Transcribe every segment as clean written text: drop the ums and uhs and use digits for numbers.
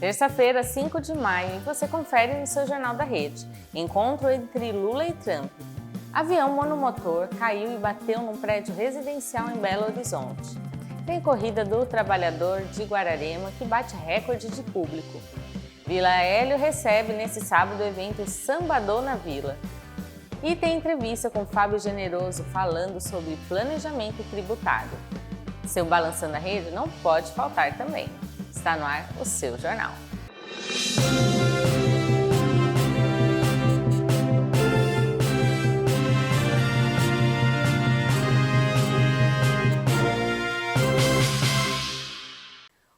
Terça-feira, 5 de maio, e você confere no seu Jornal da Rede. Encontro entre Lula e Trump. Avião monomotor caiu e bateu num prédio residencial em Belo Horizonte. Tem corrida do trabalhador de Guararema que bate recorde de público. Vila Hélio recebe nesse sábado o evento Sambadô na Vila. E tem entrevista com Fábio Generoso falando sobre planejamento tributário. Seu Balançando a Rede não pode faltar também. Está no ar o seu jornal.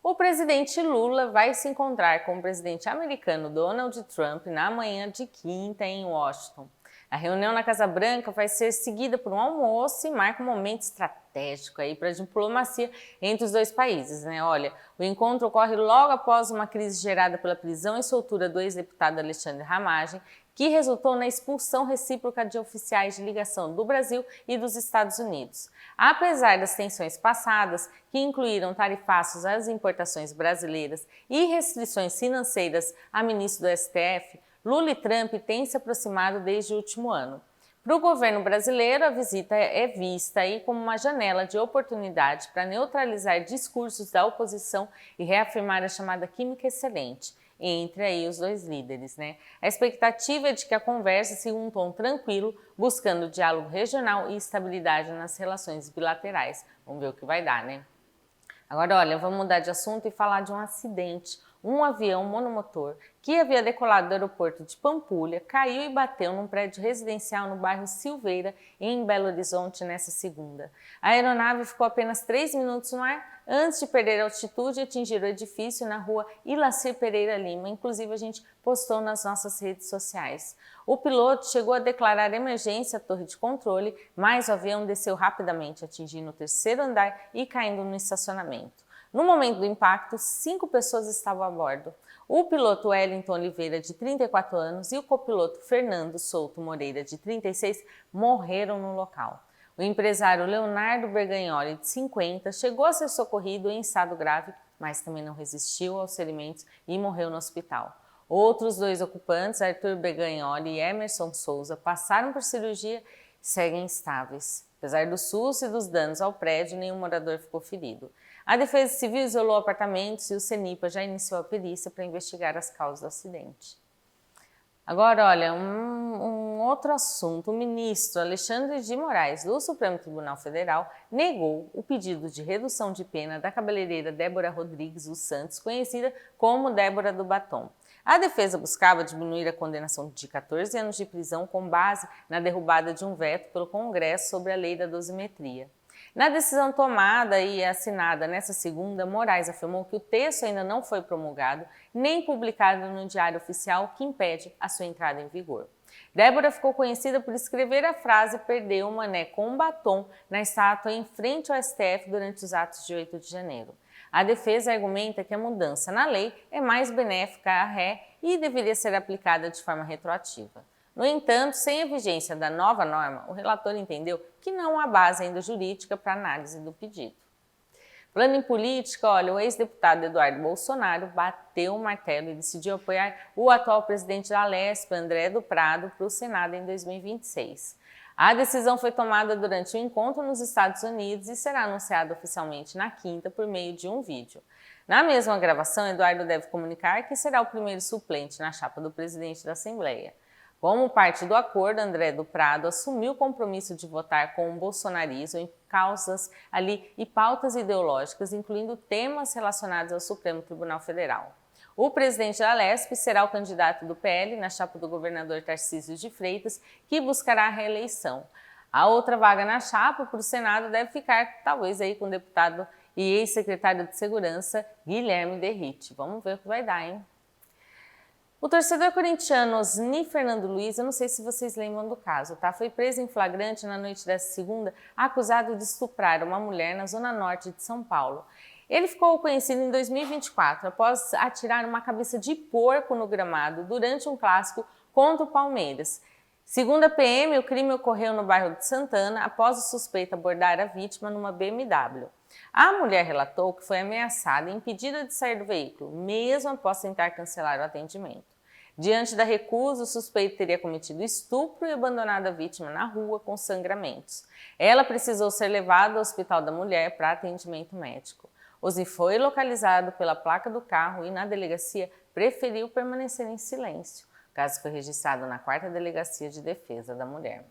O presidente Lula vai se encontrar com o presidente americano Donald Trump na manhã de quinta em Washington. A reunião na Casa Branca vai ser seguida por um almoço e marca um momento estratégico aí para a diplomacia entre os dois países, né? Olha, o encontro ocorre logo após uma crise gerada pela prisão e soltura do ex-deputado Alexandre Ramagem, que resultou na expulsão recíproca de oficiais de ligação do Brasil e dos Estados Unidos. Apesar das tensões passadas, que incluíram tarifaços às importações brasileiras e restrições financeiras a ministro do STF, Lula e Trump têm se aproximado desde o último ano. Para o governo brasileiro, a visita é vista aí como uma janela de oportunidade para neutralizar discursos da oposição e reafirmar a chamada química excelente entre aí os dois líderes, né? A expectativa é de que a conversa siga um tom tranquilo, buscando diálogo regional e estabilidade nas relações bilaterais. Vamos ver o que vai dar, né? Agora, olha, vamos mudar de assunto e falar de um acidente. Um avião monomotor que havia decolado do aeroporto de Pampulha caiu e bateu num prédio residencial no bairro Silveira, em Belo Horizonte, nesta segunda. A aeronave ficou apenas 3 minutos no ar antes de perder altitude e atingir o edifício na rua Ilacir Pereira Lima. Inclusive, a gente postou nas nossas redes sociais. O piloto chegou a declarar emergência à torre de controle, mas o avião desceu rapidamente, atingindo o 3º andar e caindo no estacionamento. No momento do impacto, 5 pessoas estavam a bordo. O piloto Wellington Oliveira, de 34 anos, e o copiloto Fernando Souto Moreira, de 36, morreram no local. O empresário Leonardo Bergagnoli, de 50, chegou a ser socorrido em estado grave, mas também não resistiu aos ferimentos e morreu no hospital. Outros 2 ocupantes, Arthur Bergagnoli e Emerson Souza, passaram por cirurgia e seguem estáveis. Apesar do susto e dos danos ao prédio, nenhum morador ficou ferido. A Defesa Civil isolou apartamentos e o CENIPA já iniciou a perícia para investigar as causas do acidente. Agora, olha, um outro assunto. O ministro Alexandre de Moraes, do Supremo Tribunal Federal, negou o pedido de redução de pena da cabeleireira Débora Rodrigues dos Santos, conhecida como Débora do Batom. A defesa buscava diminuir a condenação de 14 anos de prisão com base na derrubada de um veto pelo Congresso sobre a lei da dosimetria. Na decisão tomada e assinada nesta segunda, Moraes afirmou que o texto ainda não foi promulgado nem publicado no Diário Oficial, que impede a sua entrada em vigor. Débora ficou conhecida por escrever a frase "perdeu o mané com um batom" na estátua em frente ao STF durante os atos de 8 de janeiro. A defesa argumenta que a mudança na lei é mais benéfica à ré e deveria ser aplicada de forma retroativa. No entanto, sem a vigência da nova norma, o relator entendeu que não há base ainda jurídica para análise do pedido. Falando em política, olha, o ex-deputado Eduardo Bolsonaro bateu o martelo e decidiu apoiar o atual presidente da Alesp, André do Prado, para o Senado em 2026. A decisão foi tomada durante um encontro nos Estados Unidos e será anunciada oficialmente na quinta por meio de um vídeo. Na mesma gravação, Eduardo deve comunicar que será o primeiro suplente na chapa do presidente da Assembleia. Como parte do acordo, André do Prado assumiu o compromisso de votar com o bolsonarismo em causas e pautas ideológicas, incluindo temas relacionados ao Supremo Tribunal Federal. O presidente da Alesp será o candidato do PL na chapa do governador Tarcísio de Freitas, que buscará a reeleição. A outra vaga na chapa para o Senado deve ficar, talvez, aí com o deputado e ex-secretário de Segurança, Guilherme Derrite. Vamos ver o que vai dar, hein? O torcedor corintiano Osni Fernando Luiz, eu não sei se vocês lembram do caso, tá? Foi preso em flagrante na noite desta segunda, acusado de estuprar uma mulher na zona norte de São Paulo. Ele ficou conhecido em 2024 após atirar uma cabeça de porco no gramado durante um clássico contra o Palmeiras. Segundo a PM, o crime ocorreu no bairro de Santana após o suspeito abordar a vítima numa BMW. A mulher relatou que foi ameaçada e impedida de sair do veículo, mesmo após tentar cancelar o atendimento. Diante da recusa, o suspeito teria cometido estupro e abandonado a vítima na rua com sangramentos. Ela precisou ser levada ao Hospital da Mulher para atendimento médico. Ozzy foi localizado pela placa do carro e na delegacia preferiu permanecer em silêncio. O caso foi registrado na 4ª Delegacia de Defesa da Mulher.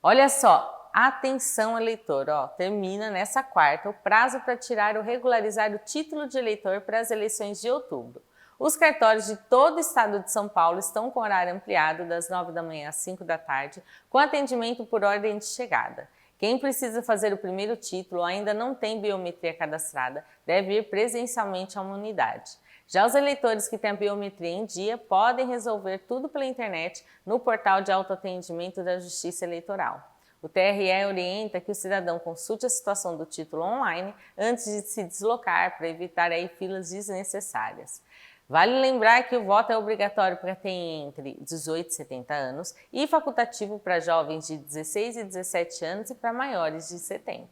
Olha só, atenção eleitor, termina nessa quarta o prazo para tirar ou regularizar o título de eleitor para as eleições de outubro. Os cartórios de todo o estado de São Paulo estão com horário ampliado das 9 da manhã às 5 da tarde, com atendimento por ordem de chegada. Quem precisa fazer o primeiro título ou ainda não tem biometria cadastrada deve ir presencialmente a uma unidade. Já os eleitores que têm a biometria em dia podem resolver tudo pela internet no portal de autoatendimento da Justiça Eleitoral. O TRE orienta que o cidadão consulte a situação do título online antes de se deslocar para evitar filas desnecessárias. Vale lembrar que o voto é obrigatório para quem entre 18 e 70 anos e facultativo para jovens de 16 e 17 anos e para maiores de 70.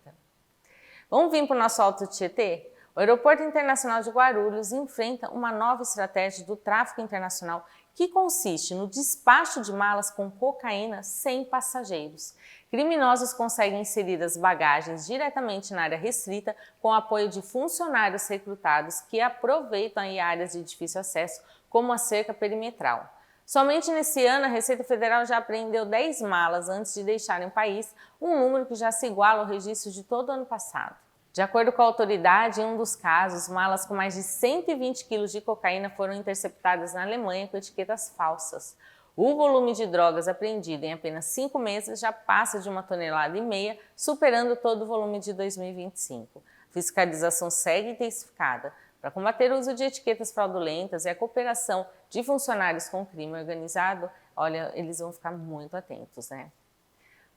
Vamos vir para o nosso Alto Tietê? O Aeroporto Internacional de Guarulhos enfrenta uma nova estratégia do tráfico internacional que consiste no despacho de malas com cocaína sem passageiros. Criminosos conseguem inserir as bagagens diretamente na área restrita com apoio de funcionários recrutados que aproveitam áreas de difícil acesso, como a cerca perimetral. Somente nesse ano, a Receita Federal já apreendeu 10 malas antes de deixarem o país, um número que já se iguala ao registro de todo o ano passado. De acordo com a autoridade, em um dos casos, malas com mais de 120 quilos de cocaína foram interceptadas na Alemanha com etiquetas falsas. O volume de drogas apreendido em apenas 5 meses já passa de 1,5 toneladas, superando todo o volume de 2025. A fiscalização segue intensificada para combater o uso de etiquetas fraudulentas e a cooperação de funcionários com o crime organizado. Olha, eles vão ficar muito atentos, né?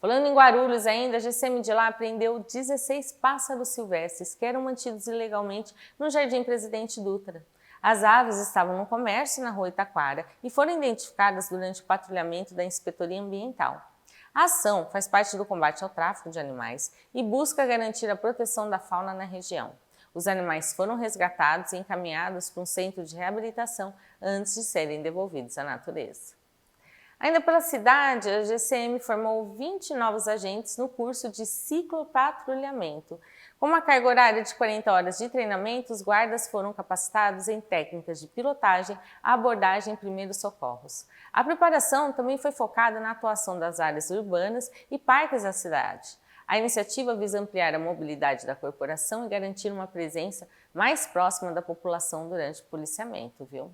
Falando em Guarulhos ainda, a GCM de lá apreendeu 16 pássaros silvestres que eram mantidos ilegalmente no Jardim Presidente Dutra. As aves estavam no comércio na rua Itaquara e foram identificadas durante o patrulhamento da Inspetoria Ambiental. A ação faz parte do combate ao tráfico de animais e busca garantir a proteção da fauna na região. Os animais foram resgatados e encaminhados para um centro de reabilitação antes de serem devolvidos à natureza. Ainda pela cidade, a GCM formou 20 novos agentes no curso de ciclopatrulhamento. Com uma carga horária de 40 horas de treinamento, os guardas foram capacitados em técnicas de pilotagem, abordagem e primeiros socorros. A preparação também foi focada na atuação das áreas urbanas e parques da cidade. A iniciativa visa ampliar a mobilidade da corporação e garantir uma presença mais próxima da população durante o policiamento, viu?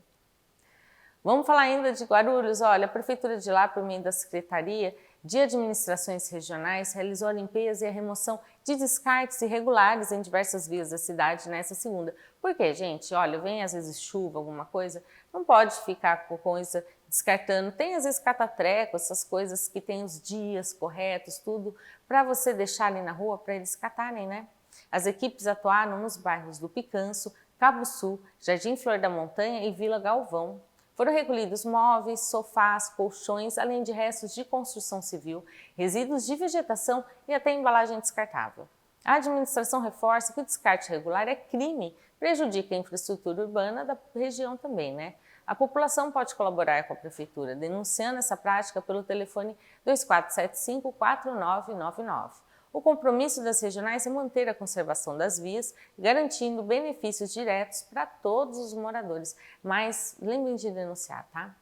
Vamos falar ainda de Guarulhos. Olha, a Prefeitura de lá, por meio da Secretaria de Administrações Regionais, realizou a limpeza e a remoção de descartes irregulares em diversas vias da cidade nessa segunda. Por quê, gente? Olha, vem às vezes chuva, alguma coisa, não pode ficar com coisa descartando. Tem às vezes catatreco, essas coisas que tem os dias corretos, tudo, para você deixar ali na rua, para eles catarem, né? As equipes atuaram nos bairros do Picanço, Cabo Sul, Jardim Flor da Montanha e Vila Galvão. Foram recolhidos móveis, sofás, colchões, além de restos de construção civil, resíduos de vegetação e até embalagem descartável. A administração reforça que o descarte irregular é crime, prejudica a infraestrutura urbana da região também, né? A população pode colaborar com a Prefeitura denunciando essa prática pelo telefone 2475-4999. O compromisso das regionais é manter a conservação das vias, garantindo benefícios diretos para todos os moradores. Mas lembrem de denunciar, tá?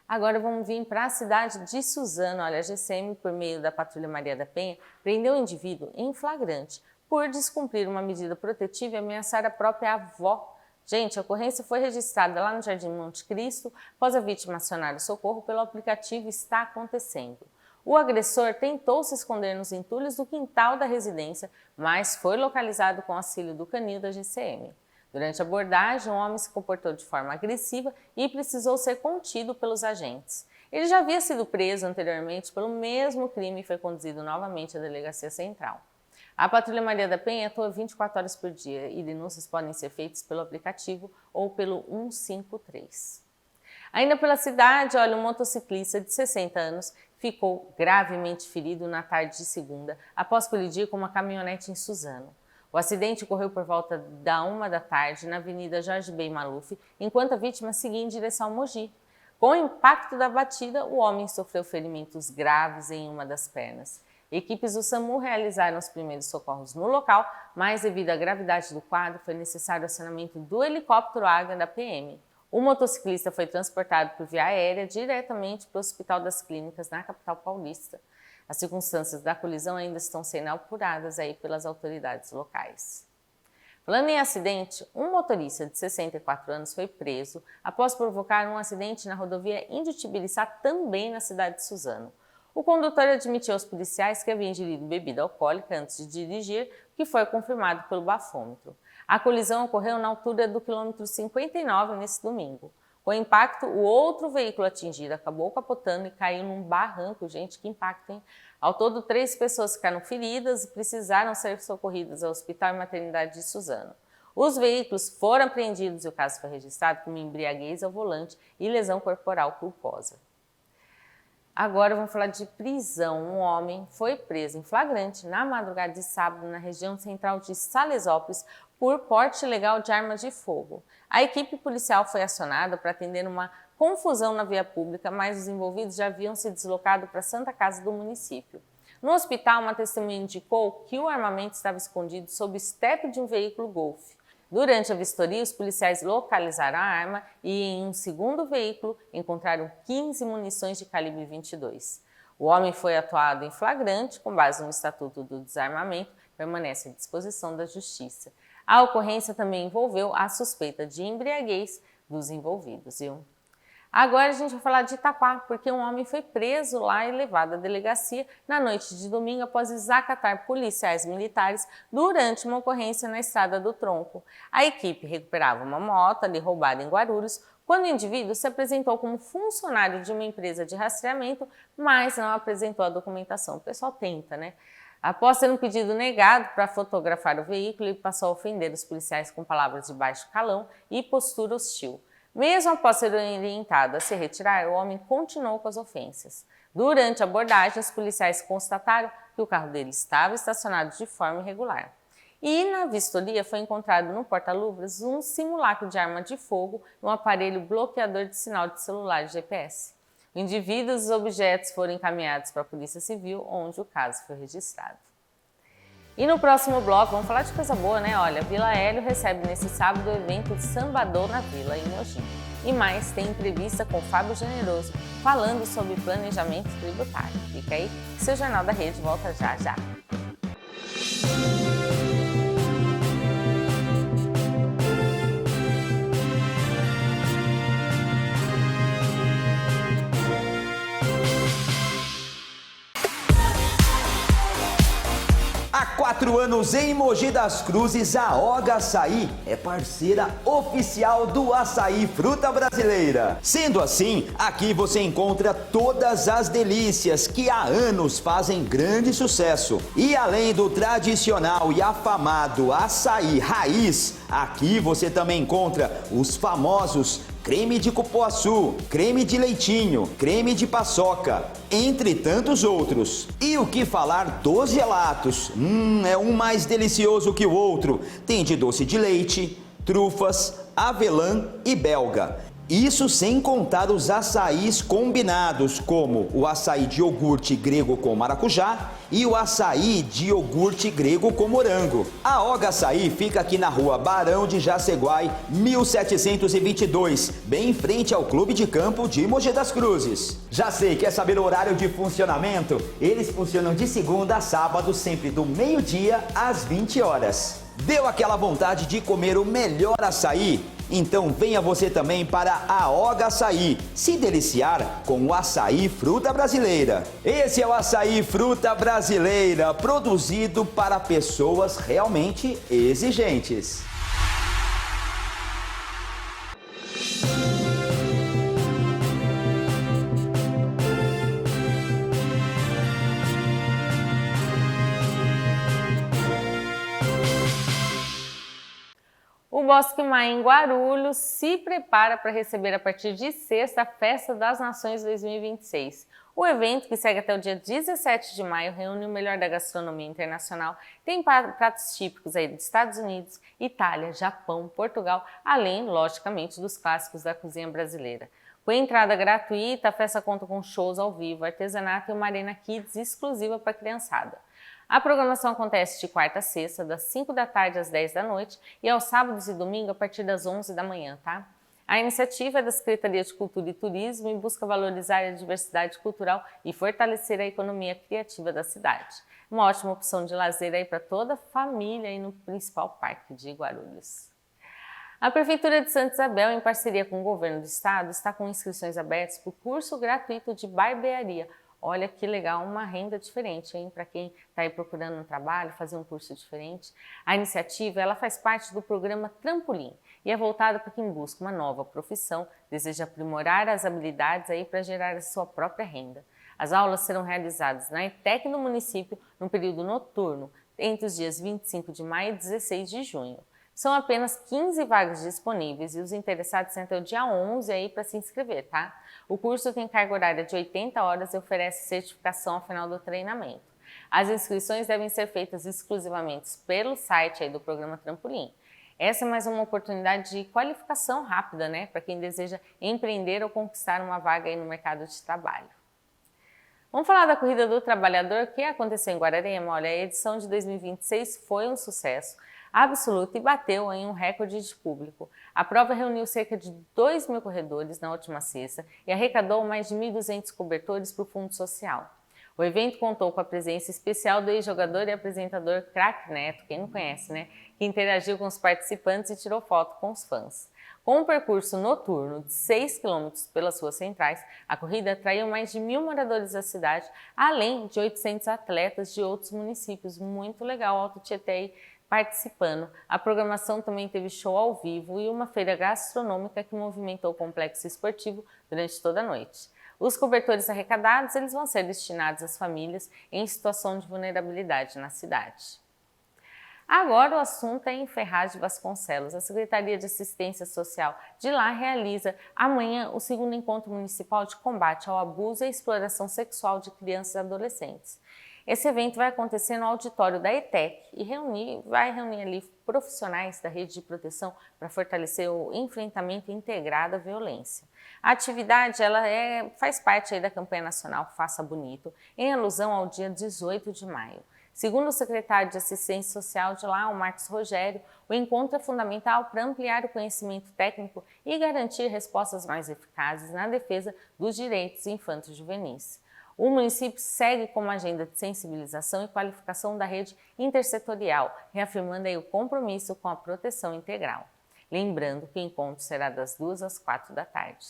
Agora vamos vir para a cidade de Suzano. Olha, a GCM, por meio da Patrulha Maria da Penha, prendeu um indivíduo em flagrante por descumprir uma medida protetiva e ameaçar a própria avó. Gente, a ocorrência foi registrada lá no Jardim Monte Cristo, após a vítima acionar o socorro pelo aplicativo Está Acontecendo. O agressor tentou se esconder nos entulhos do quintal da residência, mas foi localizado com auxílio do canil da GCM. Durante a abordagem, o homem se comportou de forma agressiva e precisou ser contido pelos agentes. Ele já havia sido preso anteriormente pelo mesmo crime e foi conduzido novamente à Delegacia Central. A Patrulha Maria da Penha atua 24 horas por dia e denúncias podem ser feitas pelo aplicativo ou pelo 153. Ainda pela cidade, olha, um motociclista de 60 anos ficou gravemente ferido na tarde de segunda, após colidir com uma caminhonete em Suzano. O acidente ocorreu por volta da 1 da tarde na Avenida Jorge Ben Maluf, enquanto a vítima seguia em direção ao Mogi. Com o impacto da batida, o homem sofreu ferimentos graves em uma das pernas. Equipes do SAMU realizaram os primeiros socorros no local, mas devido à gravidade do quadro, foi necessário o acionamento do helicóptero Águia da PM. O motociclista foi transportado por via aérea diretamente para o Hospital das Clínicas, na capital paulista. As circunstâncias da colisão ainda estão sendo apuradas aí pelas autoridades locais. Falando em acidente, um motorista de 64 anos foi preso após provocar um acidente na rodovia Índio-Tibiriçá, também na cidade de Suzano. O condutor admitiu aos policiais que havia ingerido bebida alcoólica antes de dirigir, o que foi confirmado pelo bafômetro. A colisão ocorreu na altura do quilômetro 59 nesse domingo. Com o impacto, o outro veículo atingido acabou capotando e caiu num barranco. Gente, que impacto, hein? Ao todo, 3 pessoas ficaram feridas e precisaram ser socorridas ao Hospital e Maternidade de Suzano. Os veículos foram apreendidos e o caso foi registrado como embriaguez ao volante e lesão corporal culposa. Agora vamos falar de prisão. Um homem foi preso em flagrante na madrugada de sábado na região central de Salesópolis por porte ilegal de armas de fogo. A equipe policial foi acionada para atender uma confusão na via pública, mas os envolvidos já haviam se deslocado para a Santa Casa do município. No hospital, uma testemunha indicou que o armamento estava escondido sob o estepe de um veículo Golf. Durante a vistoria, os policiais localizaram a arma e, em um segundo veículo, encontraram 15 munições de calibre 22. O homem foi atuado em flagrante, com base no Estatuto do Desarmamento, permanece à disposição da Justiça. A ocorrência também envolveu a suspeita de embriaguez dos envolvidos, viu? Agora a gente vai falar de Itaquá, porque um homem foi preso lá e levado à delegacia na noite de domingo após desacatar policiais militares durante uma ocorrência na Estrada do Tronco. A equipe recuperava uma moto ali roubada em Guarulhos, quando o indivíduo se apresentou como funcionário de uma empresa de rastreamento, mas não apresentou a documentação. O pessoal tenta, né? Após ter um pedido negado para fotografar o veículo, ele passou a ofender os policiais com palavras de baixo calão e postura hostil. Mesmo após ser orientado a se retirar, o homem continuou com as ofensas. Durante a abordagem, os policiais constataram que o carro dele estava estacionado de forma irregular. E na vistoria foi encontrado no porta-luvas um simulacro de arma de fogo e um aparelho bloqueador de sinal de celular de GPS. O indivíduo e os objetos foram encaminhados para a Polícia Civil, onde o caso foi registrado. E no próximo bloco, vamos falar de coisa boa, né? Olha, Vila Hélio recebe nesse sábado o evento Sambadô na Vila, em Mogi. E mais, tem entrevista com Fábio Generoso, falando sobre planejamento tributário. Fica aí, que seu Jornal da Rede volta já já. Há 4 anos em Mogi das Cruzes, a Oga Açaí é parceira oficial do Açaí Fruta Brasileira. Sendo assim, aqui você encontra todas as delícias que há anos fazem grande sucesso. E além do tradicional e afamado açaí raiz, aqui você também encontra os famosos creme de cupuaçu, creme de leitinho, creme de paçoca, entre tantos outros. E o que falar dos gelatos? É um mais delicioso que o outro. Tem de doce de leite, trufas, avelã e belga. Isso sem contar os açaís combinados, como o açaí de iogurte grego com maracujá e o açaí de iogurte grego com morango. A Oga Açaí fica aqui na rua Barão de Jaceguai, 1722, bem em frente ao Clube de Campo de Mogi das Cruzes. Já sei, quer saber o horário de funcionamento? Eles funcionam de segunda a sábado, sempre do meio-dia às 20 horas. Deu aquela vontade de comer o melhor açaí? Então venha você também para a Oga Açaí, se deliciar com o Açaí Fruta Brasileira. Esse é o Açaí Fruta Brasileira, produzido para pessoas realmente exigentes. O Bosque Maia, em Guarulhos, se prepara para receber a partir de sexta a Festa das Nações 2026. O evento, que segue até o dia 17 de maio, reúne o melhor da gastronomia internacional, tem pratos típicos aí dos Estados Unidos, Itália, Japão, Portugal, além, logicamente, dos clássicos da cozinha brasileira. Com entrada gratuita, a festa conta com shows ao vivo, artesanato e uma arena kids exclusiva para a criançada. A programação acontece de quarta a sexta, das 5 da tarde às 10 da noite e aos sábados e domingos a partir das 11 da manhã, tá? A iniciativa é da Secretaria de Cultura e Turismo e busca valorizar a diversidade cultural e fortalecer a economia criativa da cidade. Uma ótima opção de lazer aí para toda a família aí no principal parque de Guarulhos. A Prefeitura de Santa Isabel, em parceria com o Governo do Estado, está com inscrições abertas para o curso gratuito de barbearia. Olha que legal, uma renda diferente, hein? Para quem está aí procurando um trabalho, fazer um curso diferente. A iniciativa ela faz parte do programa Trampolim e é voltada para quem busca uma nova profissão, deseja aprimorar as habilidades aí para gerar a sua própria renda. As aulas serão realizadas na ETEC do município no período noturno, entre os dias 25 de maio e 16 de junho. São apenas 15 vagas disponíveis e os interessados têm até o dia 11 aí para se inscrever, tá? O curso tem carga horária de 80 horas e oferece certificação ao final do treinamento. As inscrições devem ser feitas exclusivamente pelo site aí do programa Trampolim. Essa é mais uma oportunidade de qualificação rápida, né? Para quem deseja empreender ou conquistar uma vaga aí no mercado de trabalho. Vamos falar da Corrida do Trabalhador que aconteceu em Guararema. Olha, a edição de 2026 foi um sucesso absoluto e bateu em um recorde de público. A prova reuniu cerca de 2.000 corredores na última sexta e arrecadou mais de 1.200 cobertores para o Fundo Social. O evento contou com a presença especial do ex-jogador e apresentador Craque Neto, quem não conhece, né? Que interagiu com os participantes e tirou foto com os fãs. Com um percurso noturno de 6 km pelas ruas centrais, a corrida atraiu mais de 1.000 moradores da cidade, além de 800 atletas de outros municípios. Muito legal, Alto Tietê participando. A programação também teve show ao vivo e uma feira gastronômica que movimentou o complexo esportivo durante toda a noite. Os cobertores arrecadados eles vão ser destinados às famílias em situação de vulnerabilidade na cidade. Agora o assunto é em Ferraz de Vasconcelos. A Secretaria de Assistência Social de lá realiza amanhã o segundo encontro municipal de combate ao abuso e exploração sexual de crianças e adolescentes. Esse evento vai acontecer no auditório da ETEC e vai reunir ali profissionais da rede de proteção para fortalecer o enfrentamento integrado à violência. A atividade faz parte aí da campanha nacional Faça Bonito, em alusão ao dia 18 de maio. Segundo o secretário de Assistência Social de lá, o Marcos Rogério, o encontro é fundamental para ampliar o conhecimento técnico e garantir respostas mais eficazes na defesa dos direitos infantos e juvenis. O município segue com uma agenda de sensibilização e qualificação da rede intersetorial, reafirmando aí o compromisso com a proteção integral. Lembrando que o encontro será das 2 às 4 da tarde.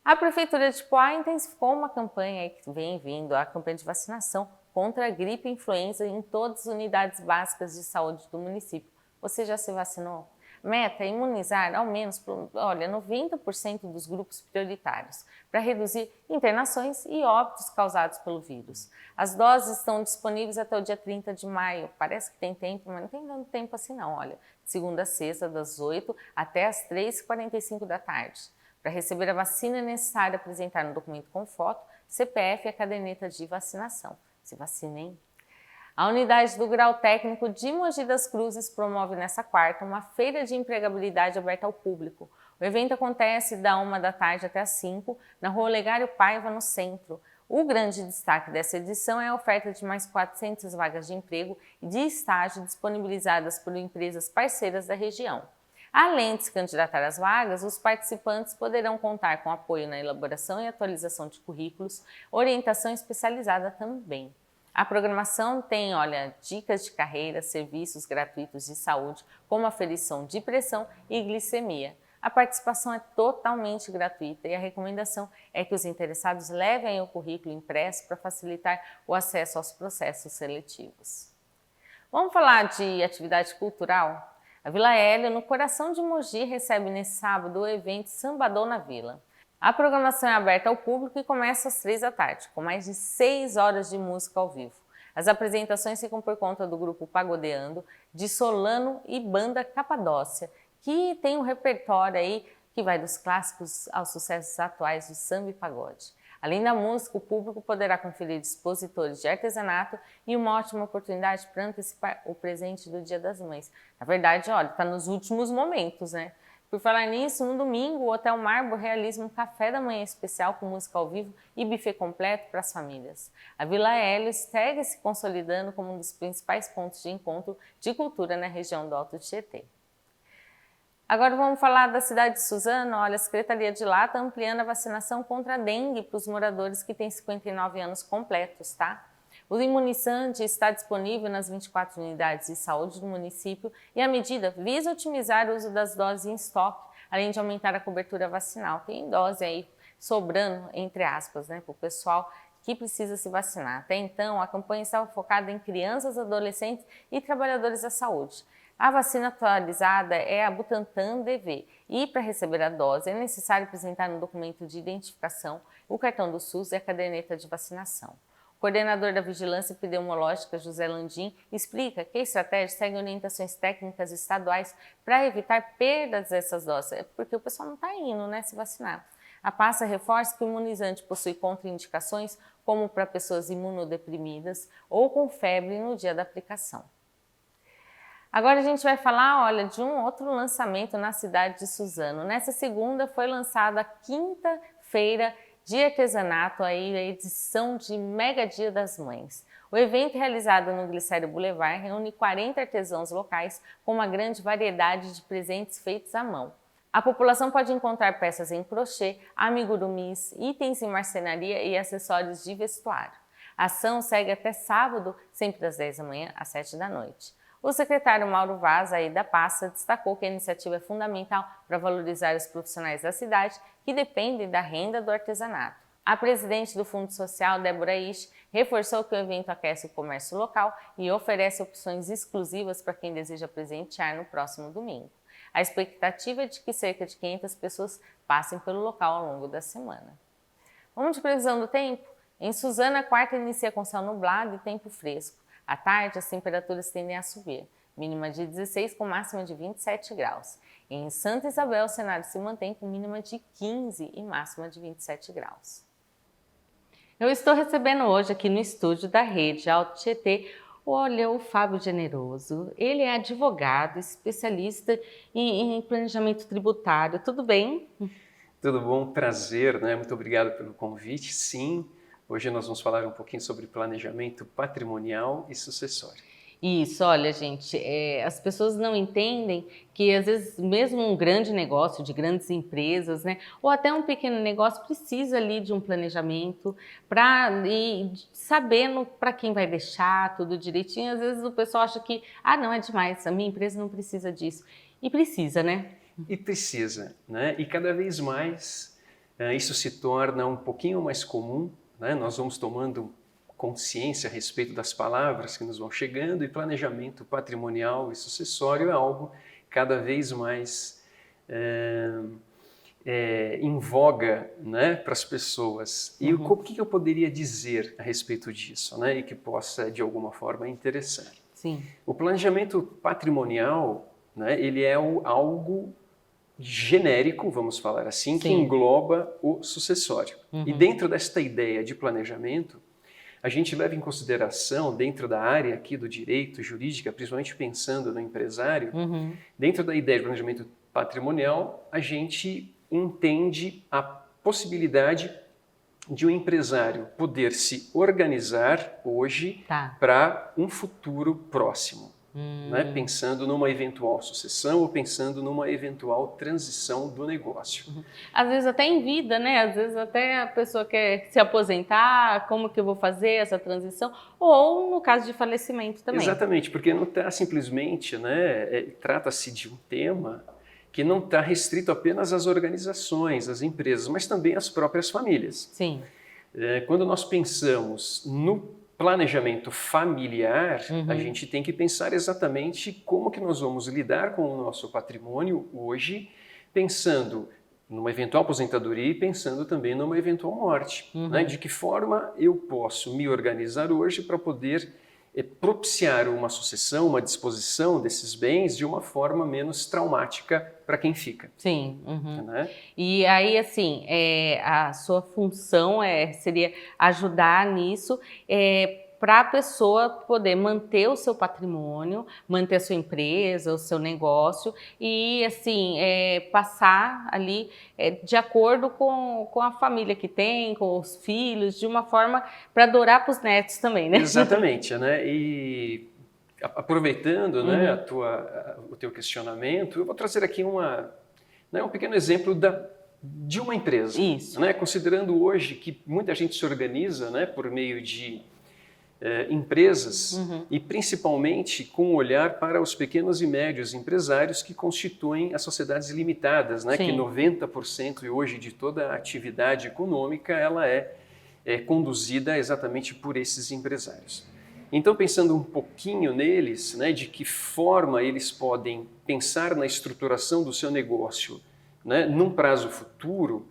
A Prefeitura de Poá intensificou uma campanha que vem vindo, a campanha de vacinação contra a gripe e influenza em todas as unidades básicas de saúde do município. Você já se vacinou? Meta é imunizar ao menos 90% dos grupos prioritários, para reduzir internações e óbitos causados pelo vírus. As doses estão disponíveis até o dia 30 de maio. Parece que tem tempo, mas não tem tanto tempo assim não. Olha, de segunda a sexta, das 8 até as 3h45 da tarde. Para receber a vacina é necessário apresentar um documento com foto, CPF e a caderneta de vacinação. Se vacinem. A unidade do Grau Técnico de Mogi das Cruzes promove nesta quarta uma feira de empregabilidade aberta ao público. O evento acontece da 1 da tarde até as 5, na Rua Olegário Paiva, no centro. O grande destaque dessa edição é a oferta de mais 400 vagas de emprego e de estágio disponibilizadas por empresas parceiras da região. Além de se candidatar às vagas, os participantes poderão contar com apoio na elaboração e atualização de currículos, orientação especializada também. A programação tem, dicas de carreira, serviços gratuitos de saúde, como aferição de pressão e glicemia. A participação é totalmente gratuita e a recomendação é que os interessados levem o currículo impresso para facilitar o acesso aos processos seletivos. Vamos falar de atividade cultural? A Vila Hélio, no coração de Mogi, recebe nesse sábado o evento Sambadão na Vila. A programação é aberta ao público e começa às 3 da tarde, com mais de 6 horas de música ao vivo. As apresentações ficam por conta do grupo Pagodeando, de Solano e Banda Capadócia, que tem um repertório aí que vai dos clássicos aos sucessos atuais do samba e pagode. Além da música, o público poderá conferir expositores de artesanato e uma ótima oportunidade para antecipar o presente do Dia das Mães. Na verdade, olha, está nos últimos momentos, né? Por falar nisso, no domingo, o Hotel Marbo realiza um café da manhã especial com música ao vivo e buffet completo para as famílias. A Vila Hélio segue se consolidando como um dos principais pontos de encontro de cultura na região do Alto Tietê. Agora vamos falar da cidade de Suzano. Olha, a Secretaria de lá está ampliando a vacinação contra a dengue para os moradores que têm 59 anos completos, tá? O imunizante está disponível nas 24 unidades de saúde do município e a medida visa otimizar o uso das doses em estoque, além de aumentar a cobertura vacinal. Tem dose aí sobrando, entre aspas, né, para o pessoal que precisa se vacinar. Até então, a campanha estava focada em crianças, adolescentes e trabalhadores da saúde. A vacina atualizada é a Butantan DV e, para receber a dose, é necessário apresentar um documento de identificação, o cartão do SUS e a caderneta de vacinação. O coordenador da Vigilância Epidemiológica, José Landim, explica que a estratégia segue orientações técnicas estaduais para evitar perdas dessas doses, porque o pessoal não está indo, né, se vacinar. A pasta reforça que o imunizante possui contraindicações, como para pessoas imunodeprimidas ou com febre no dia da aplicação. Agora a gente vai falar, olha, de um outro lançamento na cidade de Suzano. Nessa segunda foi lançada a 5ª feira de artesanato, aí, a edição de Mega Dia das Mães. O evento, realizado no Glicério Boulevard, reúne 40 artesãos locais com uma grande variedade de presentes feitos à mão. A população pode encontrar peças em crochê, amigurumis, itens em marcenaria e acessórios de vestuário. A ação segue até sábado, sempre das 10 da manhã às 7 da noite. O secretário Mauro Vaz, aí da pasta, destacou que a iniciativa é fundamental para valorizar os profissionais da cidade que dependem da renda do artesanato. A presidente do Fundo Social, Débora Isch, reforçou que o evento aquece o comércio local e oferece opções exclusivas para quem deseja presentear no próximo domingo. A expectativa é de que cerca de 500 pessoas passem pelo local ao longo da semana. Vamos de previsão do tempo? Em Suzano, a quarta inicia com céu nublado e tempo fresco. À tarde, as temperaturas tendem a subir, mínima de 16 com máxima de 27 graus. Em Santa Isabel, o cenário se mantém com mínima de 15 e máxima de 27 graus. Eu estou recebendo hoje aqui no estúdio da Rede Alto Tietê, olha, o Fábio Generoso. Ele é advogado, especialista em planejamento tributário. Tudo bem? Tudo bom, prazer, né? Muito obrigado pelo convite. Sim, hoje nós vamos falar um pouquinho sobre planejamento patrimonial e sucessório. Isso, olha, gente, as pessoas não entendem que, às vezes, mesmo um grande negócio de grandes empresas, né, ou até um pequeno negócio, precisa ali de um planejamento e sabendo para quem vai deixar tudo direitinho. Às vezes o pessoal acha que, não, é demais, a minha empresa não precisa disso. E precisa, né? E precisa, né? E cada vez mais isso se torna um pouquinho mais comum, né? Nós vamos tomando consciência a respeito das palavras que nos vão chegando, e planejamento patrimonial e sucessório é algo cada vez mais em voga, né, para as pessoas. E o que eu poderia dizer a respeito disso, né, e que possa, de alguma forma, interessar? Sim. O planejamento patrimonial, né, ele é algo genérico, vamos falar assim, Sim. que engloba o sucessório. E dentro desta ideia de planejamento, a gente leva em consideração, dentro da área aqui do direito jurídica, principalmente pensando no empresário, dentro da ideia de planejamento patrimonial, a gente entende a possibilidade de um empresário poder se organizar hoje para um futuro próximo. Né? Pensando numa eventual sucessão ou pensando numa eventual transição do negócio. Às vezes até em vida, né? Às vezes até a pessoa quer se aposentar, como que eu vou fazer essa transição? Ou no caso de falecimento também. Exatamente, porque não está simplesmente, né? Trata-se de um tema que não está restrito apenas às organizações, às empresas, mas também às próprias famílias. Sim. Quando nós pensamos no planejamento familiar, a gente tem que pensar exatamente como que nós vamos lidar com o nosso patrimônio hoje, pensando numa eventual aposentadoria e pensando também numa eventual morte. Né? De que forma eu posso me organizar hoje para poder propiciar uma sucessão, uma disposição desses bens de uma forma menos traumática para quem fica. Sim. Uhum. Né? E aí, assim, a sua função seria ajudar nisso, para a pessoa poder manter o seu patrimônio, manter a sua empresa, o seu negócio e, assim, passar ali de acordo com a família que tem, com os filhos, de uma forma para adorar para os netos também, né? Exatamente, né? E aproveitando, né, o teu questionamento, eu vou trazer aqui um pequeno exemplo de uma empresa. Isso. Né? Considerando hoje que muita gente se organiza, né, por meio de empresas e principalmente com um olhar para os pequenos e médios empresários que constituem as sociedades limitadas, né? Que 90% hoje de toda a atividade econômica ela é conduzida exatamente por esses empresários. Então, pensando um pouquinho neles, né, de que forma eles podem pensar na estruturação do seu negócio, né, num prazo futuro,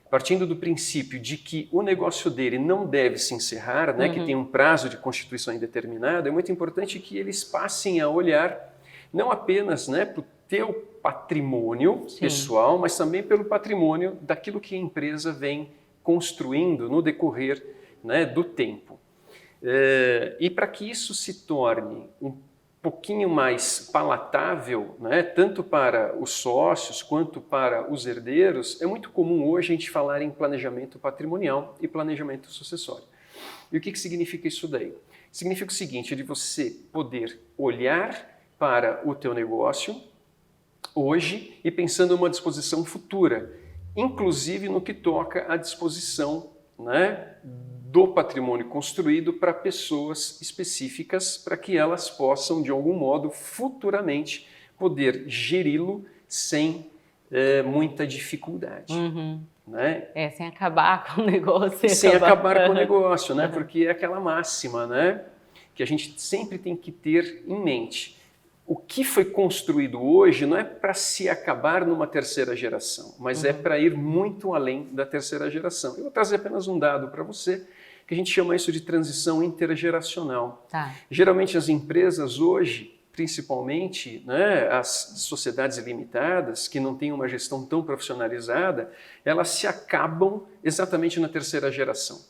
partindo do princípio de que o negócio dele não deve se encerrar, né, que tem um prazo de constituição indeterminado, é muito importante que eles passem a olhar não apenas, né, para o teu patrimônio pessoal, mas também pelo patrimônio daquilo que a empresa vem construindo no decorrer, né, do tempo. E para que isso se torne um pouquinho mais palatável, né, tanto para os sócios quanto para os herdeiros, é muito comum hoje a gente falar em planejamento patrimonial e planejamento sucessório. E o que significa isso daí? Significa o seguinte, de você poder olhar para o teu negócio hoje e pensando em uma disposição futura, inclusive no que toca à disposição, né, do patrimônio construído para pessoas específicas, para que elas possam, de algum modo, futuramente, poder geri-lo sem muita dificuldade. Né? Sem acabar com o negócio. Sem acabar com o negócio, né? Porque é aquela máxima, né, que a gente sempre tem que ter em mente. O que foi construído hoje não é para se acabar numa terceira geração, mas é para ir muito além da terceira geração. Eu vou trazer apenas um dado para você, que a gente chama isso de transição intergeracional. Tá. Geralmente as empresas hoje, principalmente, né, as sociedades limitadas, que não têm uma gestão tão profissionalizada, elas se acabam exatamente na terceira geração.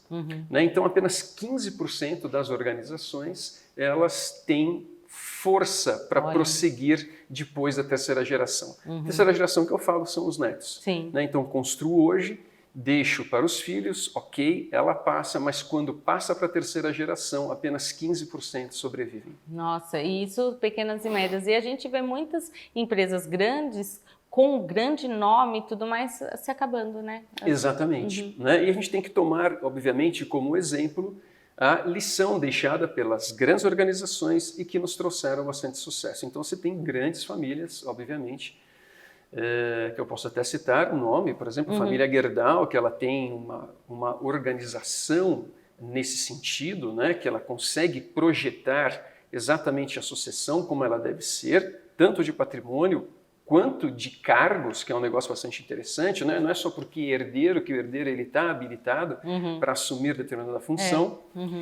Né? Então apenas 15% das organizações elas têm força para prosseguir depois da terceira geração. A terceira geração que eu falo são os netos. Né? Então, construo hoje, deixo para os filhos, ok, ela passa, mas quando passa para a terceira geração, apenas 15% sobrevivem. Nossa, e isso pequenas e médias. E a gente vê muitas empresas grandes com um grande nome e tudo mais se acabando, né? Exatamente. Né? E a gente tem que tomar, obviamente, como exemplo, a lição deixada pelas grandes organizações e que nos trouxeram bastante sucesso. Então, você tem grandes famílias, obviamente, que eu posso até citar o nome, por exemplo, a família Gerdau, que ela tem uma organização nesse sentido, né, que ela consegue projetar exatamente a sucessão como ela deve ser, tanto de patrimônio quanto de cargos, que é um negócio bastante interessante, né? Não é só porque que o herdeiro ele está habilitado para assumir determinada função,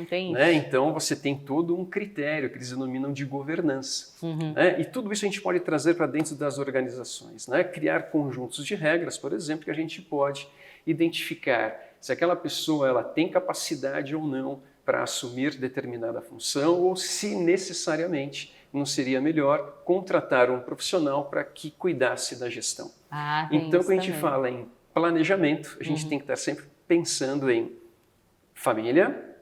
tem né? Então você tem todo um critério que eles denominam de governança. Né? E tudo isso a gente pode trazer para dentro das organizações, né? Criar conjuntos de regras, por exemplo, que a gente pode identificar se aquela pessoa ela tem capacidade ou não para assumir determinada função ou se necessariamente não seria melhor contratar um profissional para que cuidasse da gestão. Então, quando a gente fala em planejamento, a gente tem que estar sempre pensando em família,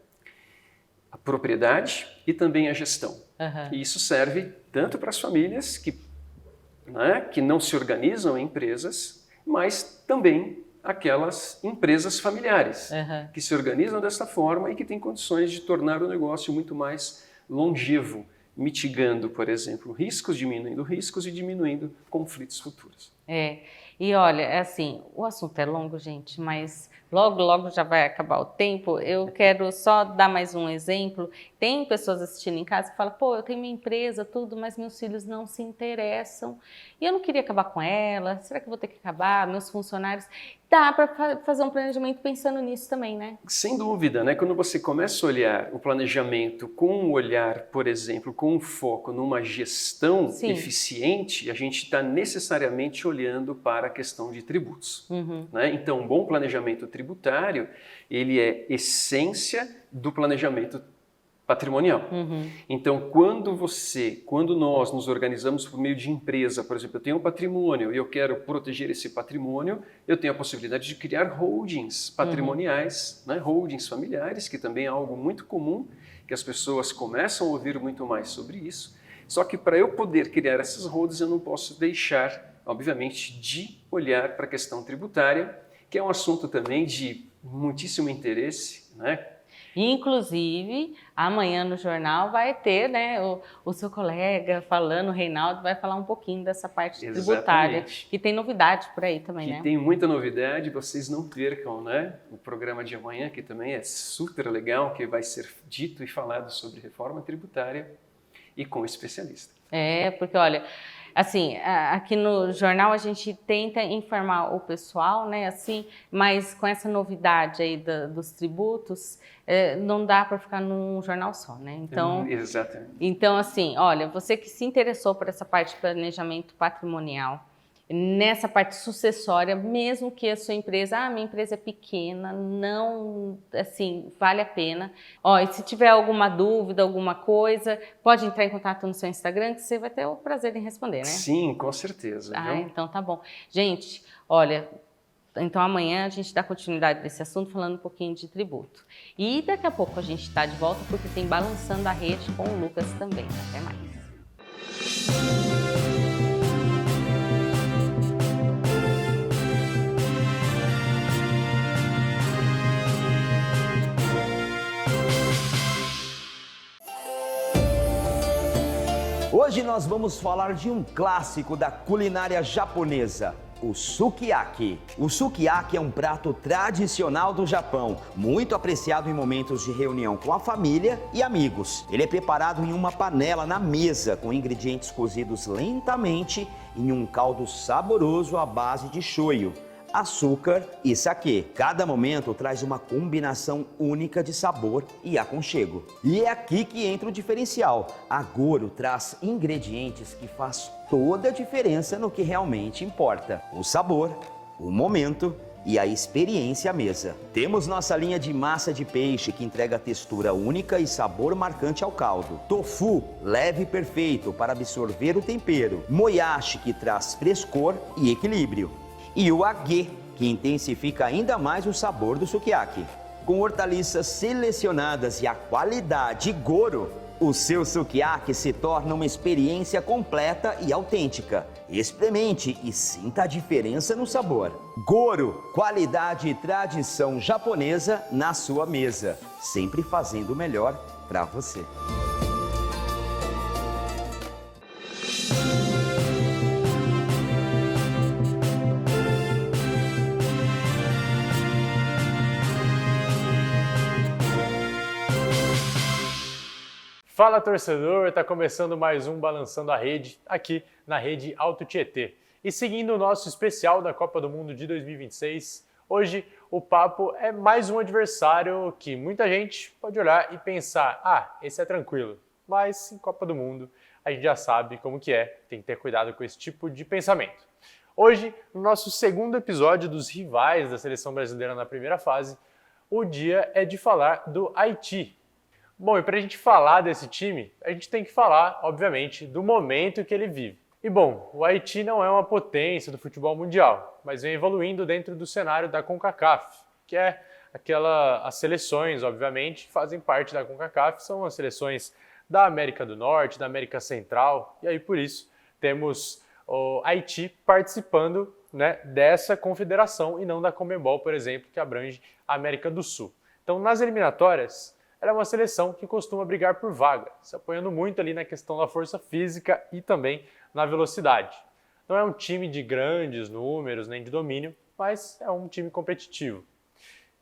a propriedade e também a gestão. E isso serve tanto para as famílias que não se organizam em empresas, mas também aquelas empresas familiares que se organizam dessa forma e que têm condições de tornar o negócio muito mais longevo, mitigando, por exemplo, riscos, diminuindo riscos e diminuindo conflitos futuros. E olha, é assim, o assunto é longo, gente, mas logo já vai acabar o tempo. Eu quero só dar mais um exemplo. Tem pessoas assistindo em casa que falam, pô, eu tenho minha empresa, tudo, mas meus filhos não se interessam. E eu não queria acabar com ela. Será que eu vou ter que acabar? Meus funcionários... Dá para fazer um planejamento pensando nisso também, né? Sem dúvida, né? Quando você começa a olhar o planejamento com um olhar, por exemplo, com um foco numa gestão eficiente, a gente está necessariamente olhando para a questão de tributos. Né? Então, um bom planejamento tributário, ele é essência do planejamento patrimonial. Então, quando nós nos organizamos por meio de empresa, por exemplo, eu tenho um patrimônio e eu quero proteger esse patrimônio, eu tenho a possibilidade de criar holdings patrimoniais, né? Holdings familiares, que também é algo muito comum, que as pessoas começam a ouvir muito mais sobre isso. Só que para eu poder criar essas holdings, eu não posso deixar, obviamente, de olhar para a questão tributária, que é um assunto também de muitíssimo interesse, né? Inclusive, amanhã no jornal vai ter, né, o seu colega falando, o Reinaldo, vai falar um pouquinho dessa parte tributária, que tem novidade por aí também, né? Tem muita novidade, vocês não percam, né? O programa de amanhã, que também é super legal, que vai ser dito e falado sobre reforma tributária e com especialista. Porque olha... Assim, aqui no jornal a gente tenta informar o pessoal, né, assim, mas com essa novidade aí dos tributos, não dá para ficar num jornal só, né? Então, exatamente. Então, assim, olha, você que se interessou por essa parte de planejamento patrimonial, nessa parte sucessória, mesmo que a sua empresa, minha empresa é pequena, não, assim, vale a pena. E se tiver alguma dúvida, alguma coisa, pode entrar em contato no seu Instagram, que você vai ter o prazer em responder, né? Sim, com certeza. Então tá bom. Gente, olha, então amanhã a gente dá continuidade desse assunto, falando um pouquinho de tributo. E daqui a pouco a gente está de volta, porque tem Balançando a Rede com o Lucas também. Até mais. Hoje nós vamos falar de um clássico da culinária japonesa, o sukiyaki. O sukiyaki é um prato tradicional do Japão, muito apreciado em momentos de reunião com a família e amigos. Ele é preparado em uma panela na mesa, com ingredientes cozidos lentamente em um caldo saboroso à base de shoyu, açúcar e saquê. Cada momento traz uma combinação única de sabor e aconchego. E é aqui que entra o diferencial. A Goro traz ingredientes que faz toda a diferença no que realmente importa: o sabor, o momento e a experiência à mesa. Temos nossa linha de massa de peixe, que entrega textura única e sabor marcante ao caldo. Tofu, leve e perfeito para absorver o tempero. Moyashi, que traz frescor e equilíbrio. E o agê, que intensifica ainda mais o sabor do sukiyaki. Com hortaliças selecionadas e a qualidade Goro, o seu sukiyaki se torna uma experiência completa e autêntica. Experimente e sinta a diferença no sabor. Goro, qualidade e tradição japonesa na sua mesa, sempre fazendo o melhor para você. Fala, torcedor, está começando mais um Balançando a Rede aqui na Rede Alto Tietê. E seguindo o nosso especial da Copa do Mundo de 2026, hoje o papo é mais um adversário que muita gente pode olhar e pensar, esse é tranquilo. Mas em Copa do Mundo a gente já sabe como que é, tem que ter cuidado com esse tipo de pensamento. Hoje, no nosso segundo episódio dos rivais da seleção brasileira na primeira fase, o dia é de falar do Haiti. Bom, e para a gente falar desse time, a gente tem que falar, obviamente, do momento que ele vive. E bom, o Haiti não é uma potência do futebol mundial, mas vem evoluindo dentro do cenário da CONCACAF, que é as seleções, obviamente, que fazem parte da CONCACAF, são as seleções da América do Norte, da América Central, e aí por isso temos o Haiti participando, né, dessa confederação e não da Conmebol, por exemplo, que abrange a América do Sul. Então, nas eliminatórias, ela é uma seleção que costuma brigar por vaga, se apoiando muito ali na questão da força física e também na velocidade. Não é um time de grandes números nem de domínio, mas é um time competitivo.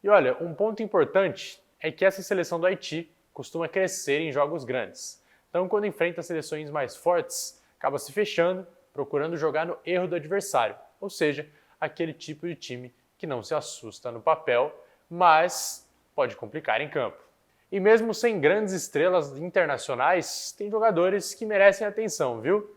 E olha, um ponto importante é que essa seleção do Haiti costuma crescer em jogos grandes. Então, quando enfrenta seleções mais fortes, acaba se fechando, procurando jogar no erro do adversário, ou seja, aquele tipo de time que não se assusta no papel, mas pode complicar em campo. E mesmo sem grandes estrelas internacionais, tem jogadores que merecem atenção, viu?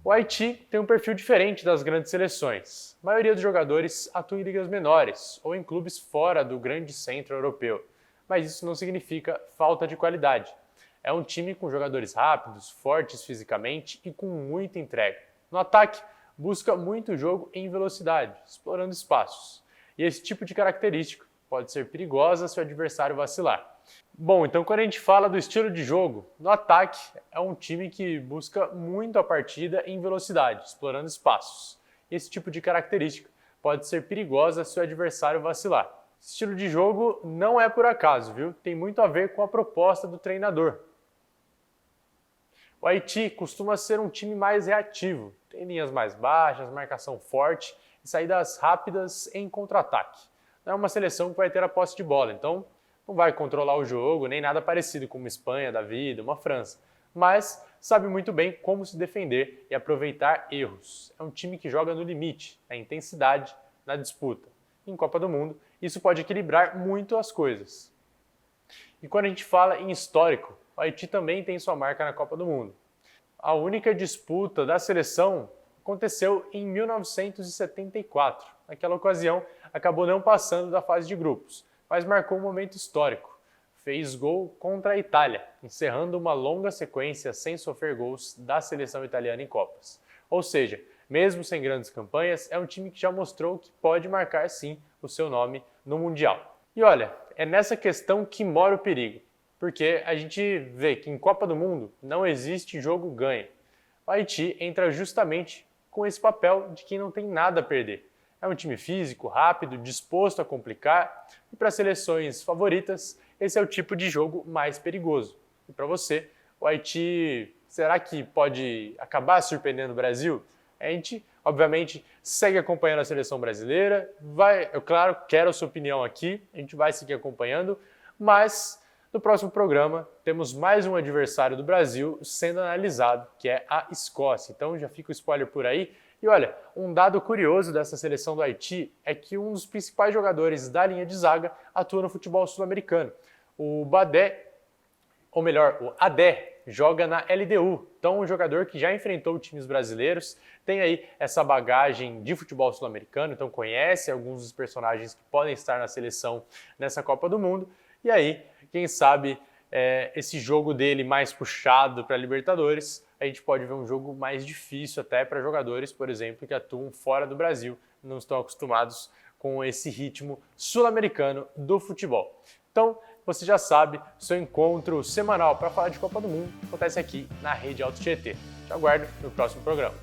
O Haiti tem um perfil diferente das grandes seleções. A maioria dos jogadores atua em ligas menores ou em clubes fora do grande centro europeu, mas isso não significa falta de qualidade. É um time com jogadores rápidos, fortes fisicamente e com muita entrega. No ataque, busca muito jogo em velocidade, explorando espaços. E esse tipo de característica pode ser perigosa se o adversário vacilar. Bom, então quando a gente fala do estilo de jogo, no ataque é um time que busca muito a partida em velocidade, explorando espaços. E esse tipo de característica pode ser perigosa se o adversário vacilar. Esse estilo de jogo não é por acaso, viu? Tem muito a ver com a proposta do treinador. O Haiti costuma ser um time mais reativo, tem linhas mais baixas, marcação forte e saídas rápidas em contra-ataque. Não é uma seleção que vai ter a posse de bola, então não vai controlar o jogo, nem nada parecido com uma Espanha da vida, uma França, mas sabe muito bem como se defender e aproveitar erros. É um time que joga no limite, na intensidade, na disputa. Em Copa do Mundo, isso pode equilibrar muito as coisas. E quando a gente fala em histórico, o Haiti também tem sua marca na Copa do Mundo. A única disputa da seleção aconteceu em 1974. Naquela ocasião, acabou não passando da fase de grupos, mas marcou um momento histórico. Fez gol contra a Itália, encerrando uma longa sequência sem sofrer gols da seleção italiana em Copas. Ou seja, mesmo sem grandes campanhas, é um time que já mostrou que pode marcar sim o seu nome no Mundial. E olha, é nessa questão que mora o perigo, porque a gente vê que em Copa do Mundo não existe jogo ganho. O Haiti entra justamente com esse papel de quem não tem nada a perder. É um time físico, rápido, disposto a complicar, e para seleções favoritas, esse é o tipo de jogo mais perigoso. E para você, o Haiti, será que pode acabar surpreendendo o Brasil? A gente, obviamente, segue acompanhando a seleção brasileira, eu, claro, quero a sua opinião aqui, a gente vai seguir acompanhando, mas no próximo programa temos mais um adversário do Brasil sendo analisado, que é a Escócia. Então já fica o spoiler por aí. E olha, um dado curioso dessa seleção do Haiti é que um dos principais jogadores da linha de zaga atua no futebol sul-americano. O Badé, ou melhor, o Adé, joga na LDU. Então, um jogador que já enfrentou times brasileiros, tem aí essa bagagem de futebol sul-americano, então conhece alguns dos personagens que podem estar na seleção nessa Copa do Mundo. E aí, quem sabe, esse jogo dele mais puxado para a Libertadores, a gente pode ver um jogo mais difícil até para jogadores, por exemplo, que atuam fora do Brasil, não estão acostumados com esse ritmo sul-americano do futebol. Então, você já sabe, seu encontro semanal para falar de Copa do Mundo acontece aqui na Rede Alto Tietê. Te aguardo no próximo programa.